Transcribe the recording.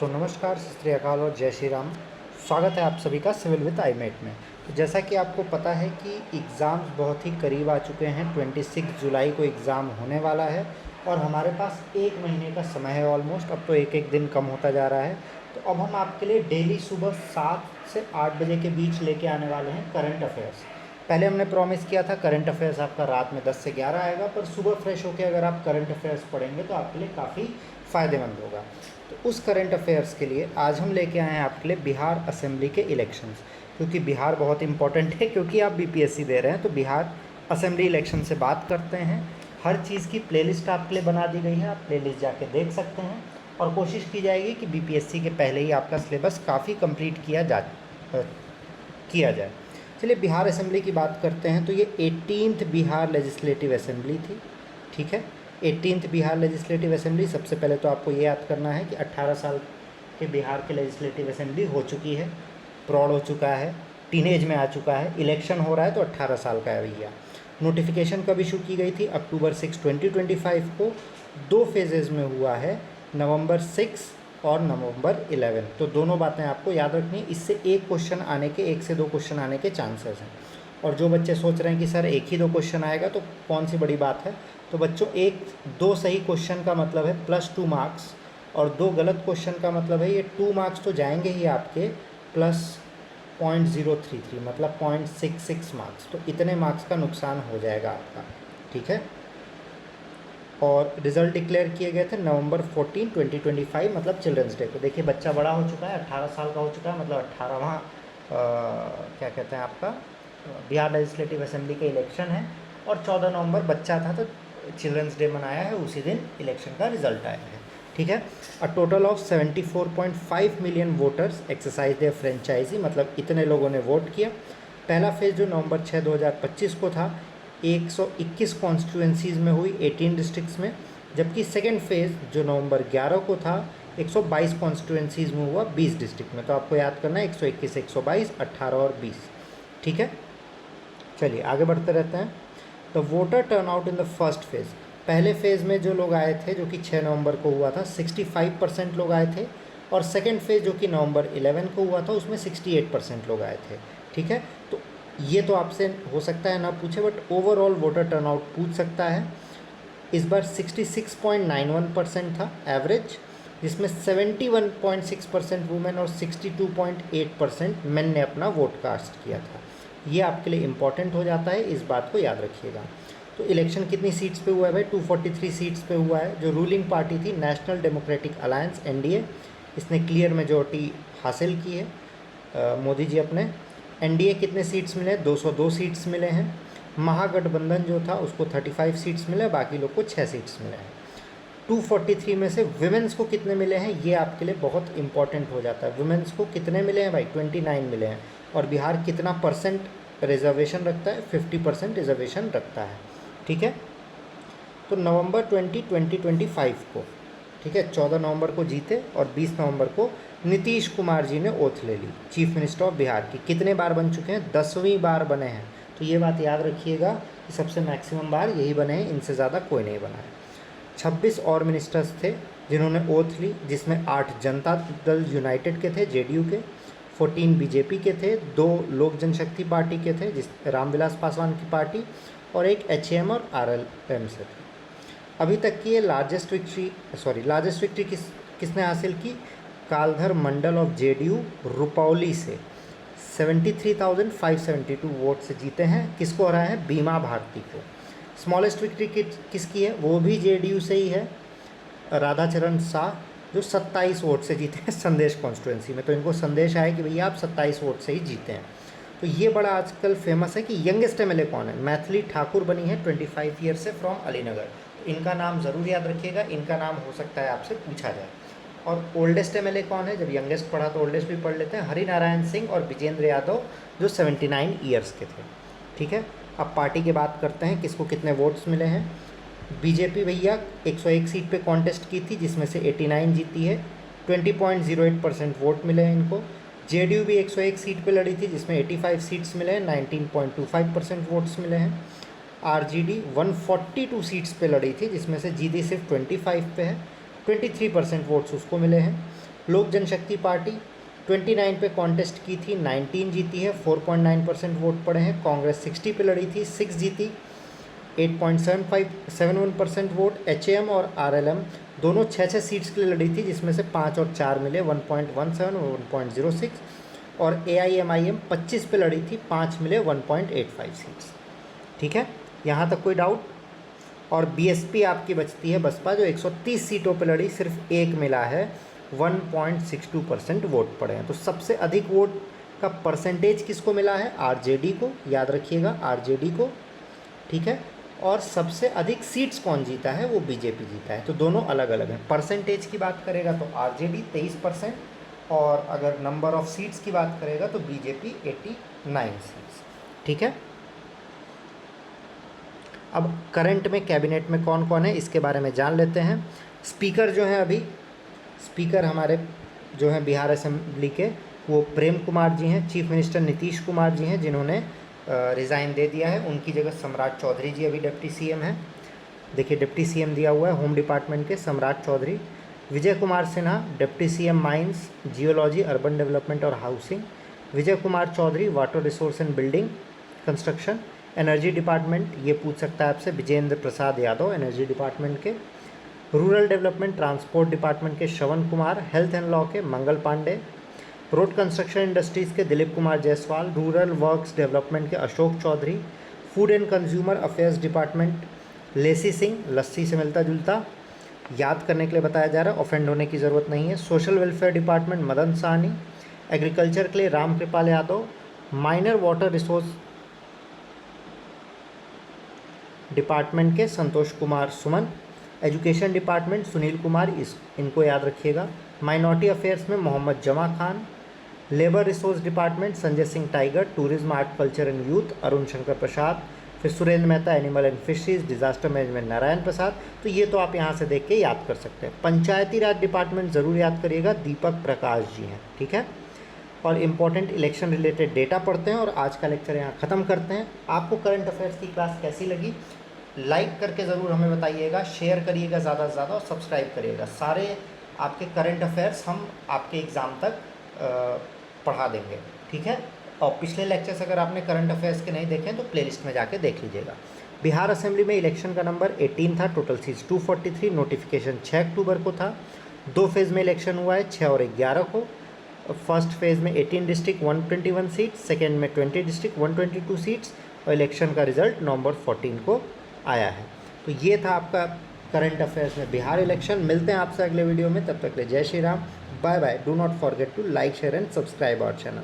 तो नमस्कार, सत श्री अकाल और जय श्री राम। स्वागत है आप सभी का सिविल विद आईमेट में। तो जैसा कि आपको पता है कि एग्ज़ाम्स बहुत ही करीब आ चुके हैं। 26 जुलाई को एग्ज़ाम होने वाला है और हमारे पास 1 महीने का समय है ऑलमोस्ट। अब तो एक एक दिन कम होता जा रहा है। तो अब हम आपके लिए डेली सुबह 7 से 8 बजे के बीच लेके आने वाले हैं करंट अफेयर्स। पहले हमने प्रॉमिस किया था करंट अफेयर्स आपका रात में 10 से 11 आएगा, पर सुबह फ्रेश होकर अगर आप करंट अफेयर्स पढ़ेंगे तो आपके लिए काफ़ी फ़ायदेमंद होगा। तो उस करंट अफेयर्स के लिए आज हम लेके आए हैं आपके लिए बिहार असेंबली के इलेक्शंस, क्योंकि बिहार बहुत इंपॉर्टेंट है। क्योंकि आप बीपीएससी दे रहे हैं तो बिहार असेंबली इलेक्शन से बात करते हैं। हर चीज़ की प्लेलिस्ट आपके लिए बना दी गई है, आप प्लेलिस्ट जाके देख सकते हैं। और कोशिश की जाएगी कि बीपीएससी के पहले ही आपका सिलेबस काफ़ी कंप्लीट किया जाए। चलिए बिहार असेंबली की बात करते हैं। तो ये 18th बिहार लेजिस्लेटिव असेंबली थी, ठीक है। 18th बिहार लेजिस्लेटिव असेंबली, सबसे पहले तो आपको ये याद करना है कि 18 साल के बिहार के लेजिस्लेटिव असेंबली हो चुकी है, प्रौढ़ हो चुका है, टीनेज में आ चुका है, इलेक्शन हो रहा है तो 18 साल का है भैया। नोटिफिकेशन कब इशू की गई थी? अक्टूबर 6, 2025 को। 2 फेजेज़ में हुआ है, नवंबर 6 और नवंबर 11। तो दोनों बातें आपको याद रखनी है। इससे एक से दो क्वेश्चन आने के चांसेस हैं। और जो बच्चे सोच रहे हैं कि सर एक ही 2 क्वेश्चन आएगा तो कौन सी बड़ी बात है, तो बच्चों 2 सही क्वेश्चन का मतलब है +2 मार्क्स, और 2 गलत क्वेश्चन का मतलब है ये 2 मार्क्स तो जाएंगे ही आपके, प्लस 0.033 मतलब 0.66 मार्क्स। तो इतने मार्क्स का नुकसान हो जाएगा आपका, ठीक है। और रिज़ल्ट डिक्लेयर किए गए थे नवंबर 14, 2025 मतलब चिल्ड्रंस डे को। देखिए बच्चा बड़ा हो चुका है, 18 साल का हो चुका है, मतलब 18वां क्या कहते हैं आपका बिहार लेजिस्लेटिव असेंबली के इलेक्शन है। और 14 नवंबर बच्चा था तो चिल्ड्रंस डे मनाया है, उसी दिन इलेक्शन का रिजल्ट आया है, ठीक है। A total of 74.5 million voters exercise their franchise, मतलब इतने लोगों ने वोट किया। पहला फेज़ जो नवंबर 6, 2025 को था, 121 कॉन्स्टिट्यूंसीज़ में हुई 18 डिस्ट्रिक्ट्स में। जबकि सेकेंड फेज़ जो नवंबर 11 को था, 122 कॉन्स्टिट्यूंसीज़ में हुआ 20 डिस्ट्रिक्ट में। तो आपको याद करना है 121, 122, 18 और 20, ठीक है। चलिए आगे बढ़ते रहते हैं। The voter turnout in the first phase, पहले फेज़ में जो लोग आए थे, जो कि 6 नवंबर को हुआ था, 65% लोग आए थे। और सेकेंड फेज़ जो कि नवंबर 11 को हुआ था, उसमें 68% लोग आए थे, ठीक है। तो ये तो आपसे हो सकता है ना पूछे, बट ओवरऑल वोटर टर्नआउट पूछ सकता है। इस बार 66.91% था एवरेज, जिसमें 71.6% वुमेन और 62.8% मेन ने अपना वोट कास्ट किया था। ये आपके लिए इम्पॉर्टेंट हो जाता है, इस बात को याद रखिएगा। तो इलेक्शन कितनी सीट्स पे हुआ है भाई? 243 सीट्स पे हुआ है। जो रूलिंग पार्टी थी नेशनल डेमोक्रेटिक अलायंस, एनडीए, इसने क्लियर मेजोरिटी हासिल की है। मोदी जी अपने। एनडीए कितने सीट्स मिले? 202 सीट्स मिले हैं। महागठबंधन जो था उसको 35 सीट्स मिले, बाकी लोग को 6 सीट्स मिले हैं। 243 में से वुमेन्स को कितने मिले हैं, ये आपके लिए बहुत इंपॉर्टेंट हो जाता है। वुमेन्स को कितने मिले हैं भाई? 29 मिले हैं। और बिहार कितना परसेंट रिजर्वेशन रखता है? 50% रिजर्वेशन रखता है, ठीक है। तो नवंबर 2025 को, ठीक है, 14 नवंबर को जीते और 20 नवंबर को नीतीश कुमार जी ने ओथ ले ली चीफ मिनिस्टर ऑफ बिहार की। कितने बार बन चुके हैं? 10वीं बार बने हैं। तो ये बात याद रखिएगा कि सबसे मैक्सिमम बार यही बने हैं, इनसे ज़्यादा कोई नहीं बना है। 26 और मिनिस्टर्स थे जिन्होंने ओथ ली, जिसमें 8 जनता दल यूनाइटेड के थे, जेडीयू के, 14 बीजेपी के थे, 2 लोक जनशक्ति पार्टी के थे, जिस रामविलास पासवान की पार्टी, और एक एचएम और आरएलएम से थे। अभी तक की ये लार्जेस्ट विक्ट्री किसने हासिल की? कालधर मंडल ऑफ जेडीयू रुपौली से 73,572 वोट से जीते हैं। किसको हराया है? बीमा भारती को। स्मॉलेस्ट विक्ट्री किसकी है? वो भी जेडीयू से ही है, राधाचरण शाह, जो 27 वोट से जीते हैं संदेश कॉन्स्टिट्यूंसी में। तो इनको संदेश आया कि भैया आप 27 वोट से ही जीते हैं। तो ये बड़ा आजकल फेमस है कि यंगेस्ट एमएलए कौन है? मैथिली ठाकुर बनी है 25 ईयर से, फ्रॉम अलीनगर। तो इनका नाम ज़रूर याद रखिएगा, इनका नाम हो सकता है आपसे पूछा जाए। और ओल्डेस्ट एमएलए कौन है? जब यंगेस्ट पढ़ा तो ओल्डेस्ट भी पढ़ लेते हैं। हरिनारायण सिंह और विजेंद्र यादव, जो 79 ईयर्स के थे, ठीक है। अब पार्टी की बात करते हैं, किसको कितने वोट्स मिले हैं। बीजेपी भैया 101 सीट पे कॉन्टेस्ट की थी, जिसमें से 89 जीती है, 20.08% वोट मिले हैं इनको। जेडीयू भी 101 सीट पे लड़ी थी, जिसमें 85 सीट्स मिले हैं, 19.25% वोट्स मिले हैं। आरजेडी 142 सीट्स पे लड़ी थी, जिसमें से जीती सिर्फ 25 पे है, 23% वोट्स उसको मिले हैं। लोक जनशक्ति पार्टी 29 पे कॉन्टेस्ट की थी, 19 जीती है, 4.9% वोट पड़े हैं। कांग्रेस 60 पे लड़ी थी, 6 जीती, 8.71% वोट। HAM और RLM दोनों 6 सीट्स के लिए लड़ी थी, जिसमें से 5 और 4 मिले, 1.17 और 1.06। और AIMIM 25 पे लड़ी थी, 5 मिले, 1.85 सीट्स। ठीक है, यहाँ तक कोई डाउट? और BSP आपकी बचती है बसपा, जो 130 सीटों पे लड़ी, सिर्फ एक मिला है, 1.62% वोट पड़े हैं। तो सबसे अधिक वोट का परसेंटेज किसको मिला है? RJD को, याद रखिएगा, RJD को। ठीक है, और सबसे अधिक सीट्स कौन जीता है? वो BJP जीता है। तो दोनों अलग अलग हैं। परसेंटेज की बात करेगा तो RJD 23%, और अगर नंबर ऑफ सीट्स की बात करेगा तो BJP 89 सीट्स। ठीक है, अब करंट में कैबिनेट में कौन कौन है इसके बारे में जान लेते हैं। स्पीकर जो हैं, अभी स्पीकर हमारे जो हैं बिहार असेंबली के, वो प्रेम कुमार जी हैं। चीफ मिनिस्टर नीतीश कुमार जी हैं, जिन्होंने रिज़ाइन दे दिया है। उनकी जगह सम्राट चौधरी जी अभी डिप्टी CM हैं। देखिए, डिप्टी CM दिया हुआ है होम डिपार्टमेंट के, Samrat Chaudhary. Vijay Kumar Sinha deputy CM mines, geology, urban development और housing. Vijay Kumar Chaudhary water resource and building construction. Energy department, ये पूछ सकता है आपसे, विजेंद्र प्रसाद यादव एनर्जी डिपार्टमेंट के। रूरल डेवलपमेंट ट्रांसपोर्ट डिपार्टमेंट के Shravan Kumar. Health and law के Mangal Pandey. Road construction industries के Dilip Kumar Jaiswal. Rural works development के Ashok Chaudhary. Food and consumer affairs department Leshi Singh, लस्सी से मिलता जुलता, याद करने के लिए बताया जा रहा है, ऑफेंड होने की ज़रूरत नहीं है। Social welfare department Madan Sahni. Agriculture के लिए Ram Kripal Yadav. Minor water resource department के संतोष कुमार सुमन। एजुकेशन डिपार्टमेंट सुनील कुमार, इनको याद रखिएगा। माइनॉरिटी अफेयर्स में Mohammad Jama Khan. Labour resource department Sanjay Singh Tiger. Tourism, art, culture and youth Arun Shankar Prasad. फिर Surendra Mehta animal and fisheries. Disaster management Narayan Prasad. तो ये तो आप यहाँ से देख के याद कर सकते हैं। पंचायती राज डिपार्टमेंट ज़रूर याद करिएगा, दीपक प्रकाश जी हैं। ठीक है, और इम्पॉर्टेंट इलेक्शन रिलेटेड डेटा पढ़ते हैं और आज का लेक्चर यहाँ ख़त्म करते हैं। आपको करंट अफेयर्स की क्लास कैसी लगी लाइक करके ज़रूर हमें बताइएगा, शेयर करिएगा ज़्यादा से ज़्यादा और सब्सक्राइब करिएगा। सारे आपके करंट अफेयर्स हम आपके एग्ज़ाम तक पढ़ा देंगे। ठीक है, और पिछले लेक्चर्स अगर आपने करंट अफेयर्स के नहीं देखे तो प्लेलिस्ट में जाके देख लीजिएगा। बिहार असेंबली में इलेक्शन का नंबर 18 था, टोटल सीट्स 243। नोटिफिकेशन 6 अक्टूबर को था। 2 फेज़ में इलेक्शन हुआ है, 6 और 11 को। फर्स्ट फेज़ में 18 डिस्ट्रिक्ट 121 सीट्स, सेकेंड में 20 डिस्ट्रिक्ट 122 सीट्स, और इलेक्शन का रिजल्ट नवंबर 14 को आया है। तो ये था आपका करंट अफेयर्स में बिहार इलेक्शन। मिलते हैं आपसे अगले वीडियो में, तब तक के लिए जय Shri Ram, bye bye. Do not forget to like, share and subscribe our channel.